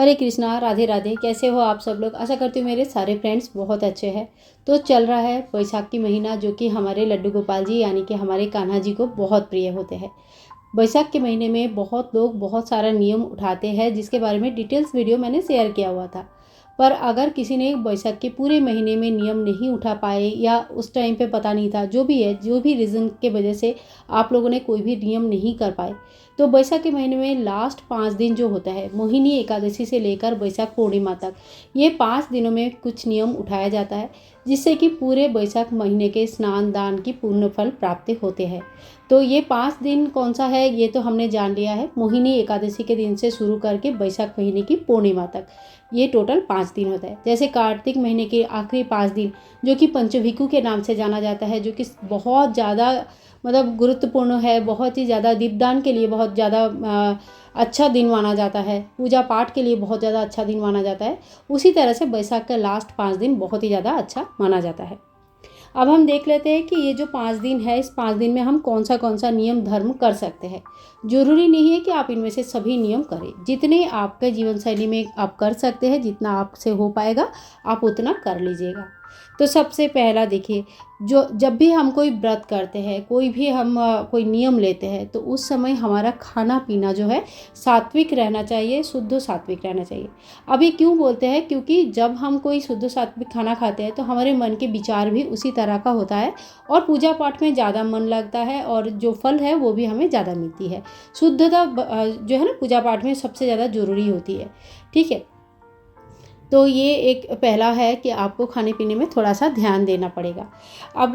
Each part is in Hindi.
हरे कृष्णा, राधे राधे। कैसे हो आप सब लोग? आशा करती हूँ मेरे सारे फ्रेंड्स बहुत अच्छे हैं। तो चल रहा है बैसाख की महीना, जो कि हमारे लड्डू गोपाल जी यानी कि हमारे कान्हा जी को बहुत प्रिय होते हैं। बैसाख के महीने में बहुत लोग बहुत सारा नियम उठाते हैं, जिसके बारे में डिटेल्स वीडियो मैंने शेयर किया हुआ था। पर अगर किसी ने बैसाख के पूरे महीने में नियम नहीं उठा पाए या उस टाइम पे पता नहीं था, जो भी है, जो भी रीज़न के वजह से आप लोगों ने कोई भी नियम नहीं कर पाए, तो बैसाख के महीने में लास्ट 5 दिन जो होता है, मोहिनी एकादशी से लेकर बैसाख पूर्णिमा तक, ये 5 दिनों में कुछ नियम उठाया जाता है, जिससे कि पूरे बैसाख महीने के स्नान दान की पूर्ण फल प्राप्ति होते हैं। तो ये 5 दिन कौन सा है ये तो हमने जान लिया है। मोहिनी एकादशी के दिन से शुरू करके बैसाख महीने की पूर्णिमा तक ये टोटल 5 दिन होता है। जैसे कार्तिक महीने के आखिरी 5 दिन, जो कि पंचभिकु के नाम से जाना जाता है, जो कि बहुत ज़्यादा मतलब गुरुत्वपूर्ण है, बहुत ही ज़्यादा दीपदान के लिए बहुत ज़्यादा अच्छा दिन माना जाता है, पूजा पाठ के लिए बहुत ज़्यादा अच्छा दिन माना जाता है। उसी तरह से बैसाख का लास्ट 5 दिन बहुत ही ज़्यादा अच्छा माना जाता है। अब हम देख लेते हैं कि ये जो 5 दिन है, इस 5 दिन में हम कौन सा नियम धर्म कर सकते हैं। जरूरी नहीं है कि आप इनमें से सभी नियम करें, जितने आपके जीवन शैली में आप कर सकते हैं, जितना आपसे हो पाएगा आप उतना कर लीजिएगा। तो सबसे पहला देखिए, जो जब भी हम कोई व्रत करते हैं, कोई भी हम कोई नियम लेते हैं, तो उस समय हमारा खाना पीना जो है सात्विक रहना चाहिए, शुद्ध सात्विक रहना चाहिए। अब ये क्यों बोलते हैं? क्योंकि जब हम कोई शुद्ध सात्विक खाना खाते हैं तो हमारे मन के विचार भी उसी तरह का होता है और पूजा पाठ में ज़्यादा मन लगता है और जो फल है वो भी हमें ज़्यादा मिलती है। शुद्धता जो है ना पूजा पाठ में सबसे ज़्यादा ज़रूरी होती है। ठीक है, तो ये एक पहला है कि आपको खाने पीने में थोड़ा सा ध्यान देना पड़ेगा। अब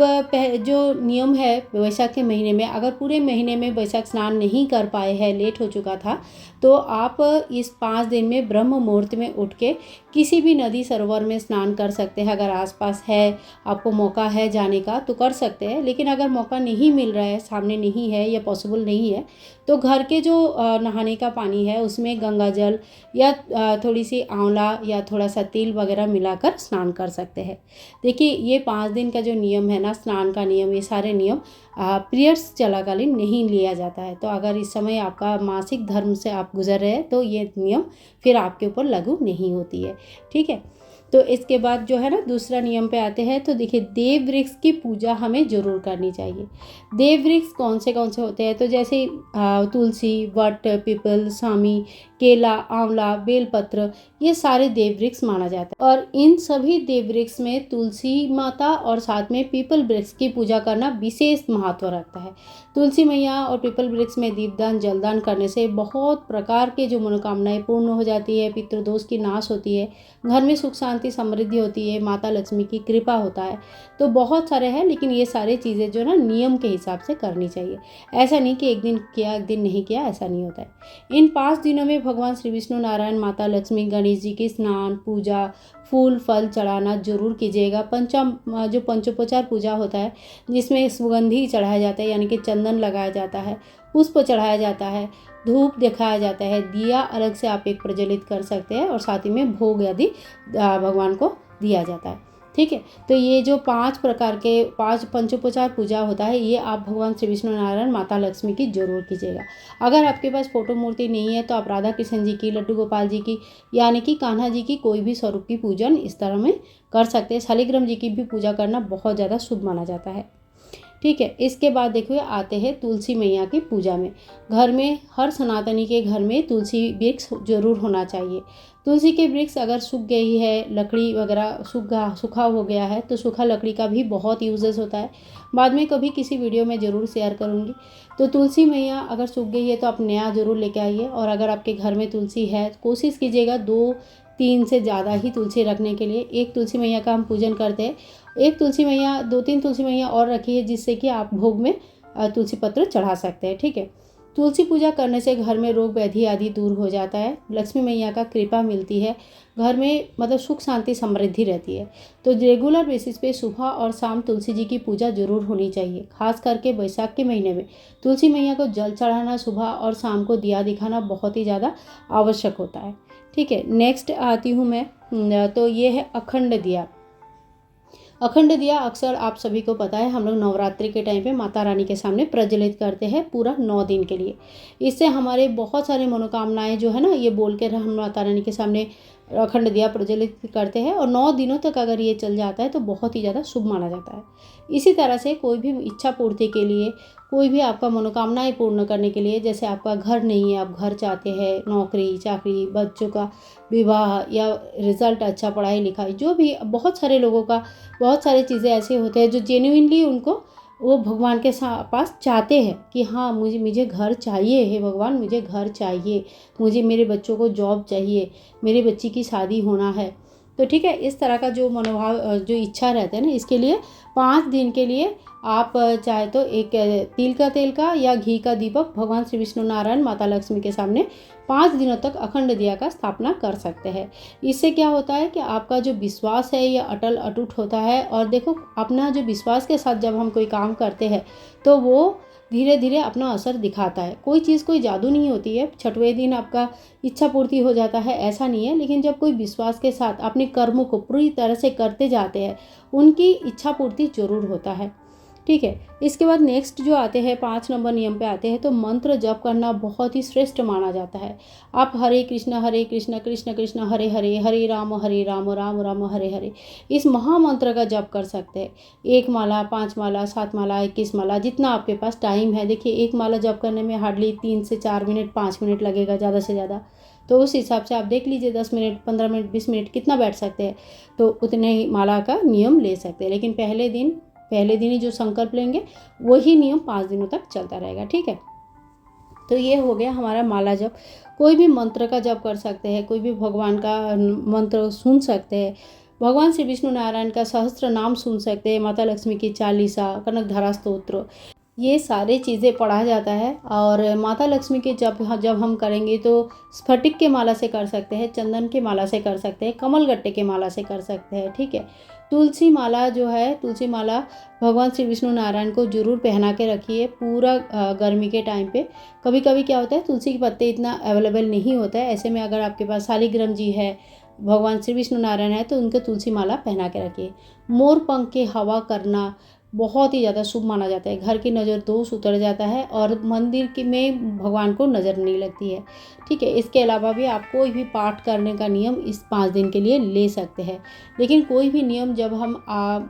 जो नियम है बैसाख के महीने में, अगर पूरे महीने में बैसाख स्नान नहीं कर पाए हैं, लेट हो चुका था, तो आप इस 5 दिन में ब्रह्म मुहूर्त में उठ के किसी भी नदी सरोवर में स्नान कर सकते हैं। अगर आसपास है, आपको मौका है जाने का तो कर सकते हैं, लेकिन अगर मौका नहीं मिल रहा है, सामने नहीं है या पॉसिबल नहीं है, तो घर के जो नहाने का पानी है उसमें गंगा जल या थोड़ी सी आंवला या थोड़ा सा तेल वगैरह मिलाकर स्नान कर सकते हैं। देखिए, ये 5 दिन का जो नियम है ना, स्नान का नियम, ये सारे नियम पीरियड्स चलाकालीन नहीं लिया जाता है। तो अगर इस समय आपका मासिक धर्म से आप गुजर रहे हैं तो ये नियम फिर आपके ऊपर लागू नहीं होती है। ठीक है, तो इसके बाद जो है ना दूसरा नियम पे आते हैं। तो देखिए, देव वृक्ष की पूजा हमें ज़रूर करनी चाहिए। देव वृक्ष कौन से होते हैं? तो जैसे तुलसी, वट, पीपल, सामी, केला, आंवला, बेलपत्र, ये सारे देव वृक्ष माना जाता है। और इन सभी देव वृक्ष में तुलसी माता और साथ में पीपल वृक्ष की पूजा करना विशेष महत्व रखता है। तुलसी मैया और पीपल वृक्ष में दीपदान जलदान करने से बहुत प्रकार के जो मनोकामनाएं पूर्ण हो जाती है, पितृदोष की नाश होती है, घर में सुख शांति समृद्धि होती है, माता लक्ष्मी की कृपा होता है। तो बहुत सारे हैं, लेकिन ये सारी चीज़ें जो ना नियम के हिसाब से करनी चाहिए। ऐसा नहीं कि एक दिन किया एक दिन नहीं किया, ऐसा नहीं होता है। इन 5 दिनों में भगवान श्री विष्णु नारायण, माता लक्ष्मी, गणेश जी की स्नान पूजा, फूल फल चढ़ाना जरूर कीजिएगा। जो पंचोपचार पूजा होता है, जिसमें सुगंधी चढ़ाया जाता है, यानी कि चंदन लगाया जाता है, पुष्प चढ़ाया जाता है, धूप दिखाया जाता है, दिया अलग से आप एक प्रज्वलित कर सकते हैं और साथ ही में भोग आदि भगवान को दिया जाता है। ठीक है, तो ये जो 5 प्रकार के 5 पंचोपचार पूजा होता है, ये आप भगवान श्री विष्णु नारायण, माता लक्ष्मी की जरूर कीजिएगा। अगर आपके पास फोटो मूर्ति नहीं है तो आप राधा कृष्ण जी की, लड्डू गोपाल जी की, यानी कि कान्हा जी की कोई भी स्वरूप की पूजन इस तरह में कर सकते हैं। शालिग्राम जी की भी पूजा करना बहुत ज़्यादा शुभ माना जाता है। ठीक है, इसके बाद देखिए आते हैं तुलसी मैया की पूजा में। घर में हर सनातनी के घर में तुलसी वृक्ष जरूर होना चाहिए। तुलसी के वृक्ष अगर सूख गई है, लकड़ी वगैरह सूखा हो गया है, तो सूखा लकड़ी का भी बहुत यूजेस होता है। बाद में कभी किसी वीडियो में ज़रूर शेयर करूँगी। तो तुलसी मैया अगर सूख गई है तो आप नया ज़रूर लेके आइए। और अगर आपके घर में तुलसी है, कोशिश कीजिएगा 2-3 से ज़्यादा ही तुलसी रखने के लिए। एक तुलसी मैया का हम पूजन करते हैं, एक तुलसी मैया 2-3 तुलसी मैया और रखिए, जिससे कि आप भोग में तुलसी पत्र चढ़ा सकते हैं। ठीक है, तुलसी पूजा करने से घर में रोग व्याधि आदि दूर हो जाता है, लक्ष्मी मैया का कृपा मिलती है, घर में मतलब सुख शांति समृद्धि रहती है। तो रेगुलर बेसिस पे सुबह और शाम तुलसी जी की पूजा जरूर होनी चाहिए। खास करके बैसाख के महीने में तुलसी मैया को जल चढ़ाना, सुबह और शाम को दिया दिखाना बहुत ही ज़्यादा आवश्यक होता है। ठीक है, नेक्स्ट आती हूँ मैं। तो ये है अखंड दिया। अखंड दिया अक्सर आप सभी को पता है हम लोग नवरात्रि के टाइम पे माता रानी के सामने प्रज्वलित करते हैं पूरा 9 दिन के लिए। इससे हमारे बहुत सारे मनोकामनाएं जो है ना, ये बोल कर हम माता रानी के सामने अखंड दिया प्रज्वलित करते हैं और 9 दिनों तक अगर ये चल जाता है तो बहुत ही ज़्यादा शुभ माना जाता है। इसी तरह से कोई भी इच्छा पूर्ति के लिए, कोई भी आपका मनोकामनाएं पूर्ण करने के लिए, जैसे आपका घर नहीं है, आप घर चाहते हैं, नौकरी चाकरी, बच्चों का विवाह या रिजल्ट अच्छा, पढ़ाई लिखाई, जो भी बहुत सारे लोगों का बहुत सारी चीज़ें ऐसे होते हैं जो जेन्युइनली उनको वो भगवान के पास चाहते हैं कि हाँ मुझे घर चाहिए, हे भगवान मुझे घर चाहिए, मुझे मेरे बच्चों को जॉब चाहिए, मेरे बच्ची की शादी होना है। तो ठीक है, इस तरह का जो मनोभाव जो इच्छा रहता है ना, इसके लिए 5 दिन के लिए आप चाहे तो एक तिल का तेल का या घी का दीपक भगवान श्री विष्णु नारायण माता लक्ष्मी के सामने 5 दिनों तक अखंड दिया का स्थापना कर सकते हैं। इससे क्या होता है कि आपका जो विश्वास है यह अटल अटूट होता है। और देखो, अपना जो विश्वास के साथ जब हम कोई काम करते हैं तो वो धीरे धीरे अपना असर दिखाता है। कोई चीज़ कोई जादू नहीं होती है, 6वें दिन आपका इच्छा पूर्ति हो जाता है ऐसा नहीं है, लेकिन जब कोई विश्वास के साथ अपने कर्मों को पूरी तरह से करते जाते हैं उनकी इच्छा पूर्ति जरूर होता है। ठीक है, इसके बाद नेक्स्ट जो आते हैं 5 नंबर नियम पे आते हैं, तो मंत्र जप करना बहुत ही श्रेष्ठ माना जाता है। आप हरे कृष्ण कृष्ण कृष्ण हरे हरे, हरे राम राम राम हरे हरे, इस महामंत्र का जप कर सकते हैं। 1 माला, 5 माला, 7 माला, 21 माला, जितना आपके पास टाइम है। देखिए, 1 माला जप करने में हार्डली 3 से 4 मिनट, 5 मिनट लगेगा ज़्यादा से ज़्यादा। तो उस हिसाब से आप देख लीजिए 10 मिनट, 15 मिनट, 20 मिनट कितना बैठ सकते हैं, तो उतने ही माला का नियम ले सकते हैं। लेकिन पहले दिन ही जो संकल्प लेंगे वही नियम 5 दिनों तक चलता रहेगा। ठीक है, तो ये हो गया हमारा माला जप। कोई भी मंत्र का जप कर सकते हैं, कोई भी भगवान का मंत्र सुन सकते हैं, भगवान श्री विष्णु नारायण का सहस्त्र नाम सुन सकते हैं, माता लक्ष्मी की चालीसा, कनकधारा स्तोत्र, ये सारी चीज़ें पढ़ा जाता है। और माता लक्ष्मी के जब हम करेंगे तो स्फटिक के माला से कर सकते हैं, चंदन के माला से कर सकते हैं, कमल गट्टे के माला से कर सकते हैं। ठीक है, तुलसी माला जो है, तुलसी माला भगवान श्री विष्णु नारायण को जरूर पहना के रखिए पूरा गर्मी के टाइम पे। कभी कभी क्या होता है, तुलसी के पत्ते इतना अवेलेबल नहीं होता है, ऐसे में अगर आपके पास शालिग्राम जी है, भगवान श्री विष्णु नारायण है, तो उनके तुलसी माला पहना के रखिए। मोर पंख के हवा करना बहुत ही ज़्यादा शुभ माना जाता है। घर की नज़र दोष उतर जाता है और मंदिर की में भगवान को नज़र नहीं लगती है। ठीक है, इसके अलावा भी आप कोई भी पाठ करने का नियम इस 5 दिन के लिए ले सकते हैं। लेकिन कोई भी नियम जब हम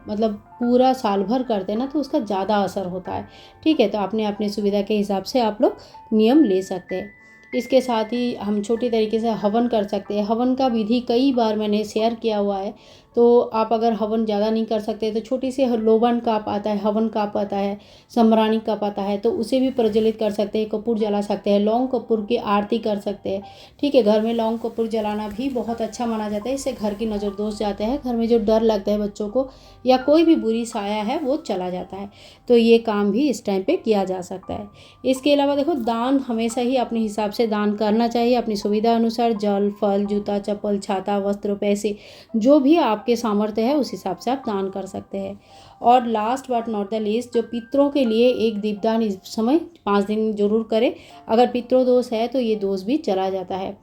मतलब पूरा साल भर करते हैं ना, तो उसका ज़्यादा असर होता है। ठीक है, तो अपने सुविधा के हिसाब से आप लोग नियम ले सकते हैं। इसके साथ ही हम छोटी तरीके से हवन कर सकते हैं। हवन का विधि कई बार मैंने शेयर किया हुआ है, तो आप अगर हवन ज़्यादा नहीं कर सकते तो छोटी सी लोबन कप आता है, हवन कप आता है, सम्राणी कप आता है, तो उसे भी प्रज्वलित कर सकते हैं, कपूर जला सकते हैं, लौंग कपूर की आरती कर सकते हैं। ठीक है, घर में लौंग कपूर जलाना भी बहुत अच्छा माना जाता है। इससे घर की नज़र दोष जाते हैं, घर में जो डर लगता है बच्चों को या कोई भी बुरी साया है वो चला जाता है। तो ये काम भी इस टाइम पे किया जा सकता है। इसके अलावा देखो, दान हमेशा ही अपने हिसाब से दान करना चाहिए, अपनी सुविधा अनुसार। जल, फल, जूता, चप्पल, छाता, वस्त्र, पैसे, जो भी आपके सामर्थ्य है उस हिसाब से आप दान कर सकते हैं। और last but not the least, जो पितरों के लिए एक दीपदान इस समय 5 दिन जरूर करें। अगर पितरों दोष है तो ये दोष भी चला जाता है।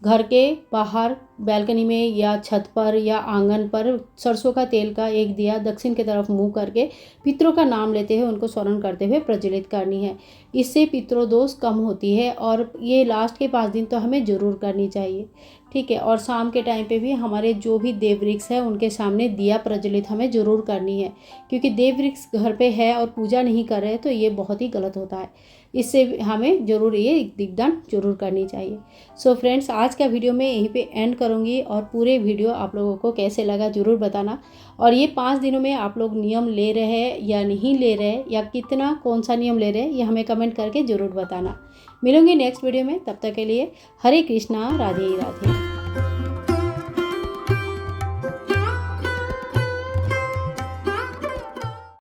घर के बाहर बैल्कनी में या छत पर या आंगन पर सरसों का तेल का एक दिया दक्षिण की तरफ मुंह करके पितरों का नाम लेते हुए उनको स्मरण करते हुए प्रज्वलित करनी है। इससे पितरों दोष कम होती है और ये लास्ट के 5 दिन तो हमें ज़रूर करनी चाहिए। ठीक है, और शाम के टाइम पे भी हमारे जो भी देव वृक्ष है उनके सामने दिया प्रज्वलित हमें ज़रूर करनी है, क्योंकि देव वृक्ष घर पे है और पूजा नहीं कर रहे तो ये बहुत ही गलत होता है। इससे हमें ज़रूर ये दीपदान जरूर करनी चाहिए। सो फ्रेंड्स, आज का वीडियो मैं यहीं पे एंड करूँगी और पूरे वीडियो आप लोगों को कैसे लगा ज़रूर बताना। और ये 5 दिनों में आप लोग नियम ले रहे हैं या नहीं ले रहे, या कितना कौन सा नियम ले रहे हैं, ये हमें कमेंट करके ज़रूर बताना। मिलूंगी नेक्स्ट वीडियो में, तब तक के लिए हरे कृष्णा, राधे राधे।